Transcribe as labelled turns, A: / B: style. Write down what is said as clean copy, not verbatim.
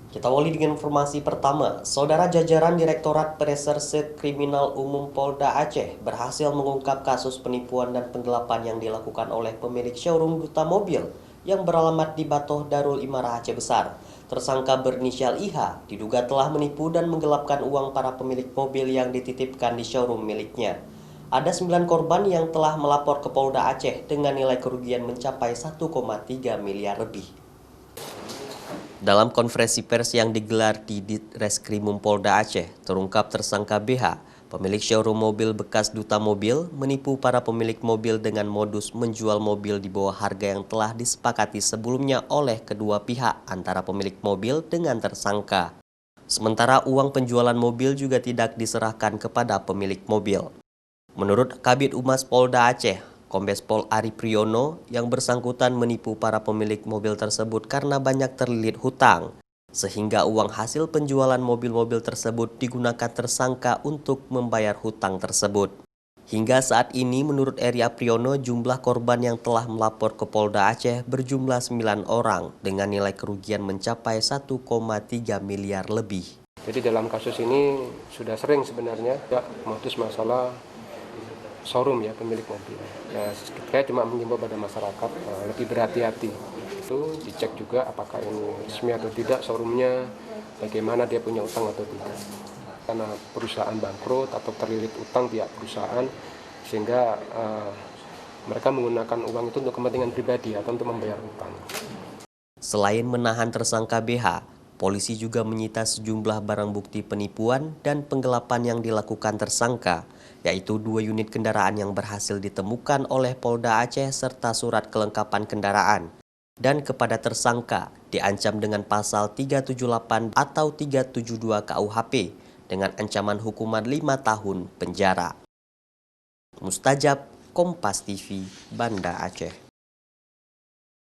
A: Kita awali dengan informasi pertama. Saudara jajaran Direktorat Reserse Kriminal Umum Polda Aceh berhasil mengungkap kasus penipuan dan penggelapan yang dilakukan oleh pemilik showroom Duta Mobil yang beralamat di Batoh Darul Imarah Aceh Besar. Tersangka berinisial IH diduga telah menipu dan menggelapkan uang para pemilik mobil yang dititipkan di showroom miliknya. Ada 9 korban yang telah melapor ke Polda Aceh dengan nilai kerugian mencapai 1,3 miliar lebih. Dalam konferensi pers yang digelar di Ditreskrimum Polda Aceh, terungkap tersangka BH, pemilik showroom mobil bekas Duta Mobil, menipu para pemilik mobil dengan modus menjual mobil di bawah harga yang telah disepakati sebelumnya oleh kedua pihak antara pemilik mobil dengan tersangka. Sementara uang penjualan mobil juga tidak diserahkan kepada pemilik mobil. Menurut Kabid Humas Polda Aceh, Kombes Pol Ari Priyono, yang bersangkutan menipu para pemilik mobil tersebut karena banyak terlilit hutang, sehingga uang hasil penjualan mobil-mobil tersebut digunakan tersangka untuk membayar hutang tersebut. Hingga saat ini menurut Ari Priyono, jumlah korban yang telah melapor ke Polda Aceh berjumlah 9 orang dengan nilai kerugian mencapai 1,3 miliar lebih.
B: Jadi dalam kasus ini sudah sering sebenarnya ya modus masalah showroom ya pemilik mobil. Ya, saya cuma mengimbau pada masyarakat lebih berhati-hati. Itu dicek juga apakah ini resmi atau tidak showroomnya, bagaimana dia punya utang atau tidak. Karena perusahaan bangkrut atau terlilit utang pihak perusahaan, sehingga mereka menggunakan uang itu untuk kepentingan pribadi atau untuk membayar utang.
A: Selain menahan tersangka BH, polisi juga menyita sejumlah barang bukti penipuan dan penggelapan yang dilakukan tersangka, yaitu 2 unit kendaraan yang berhasil ditemukan oleh Polda Aceh serta surat kelengkapan kendaraan. Dan kepada tersangka diancam dengan pasal 378 atau 372 KUHP dengan ancaman hukuman 5 tahun penjara. Mustajab, Kompas TV, Banda Aceh.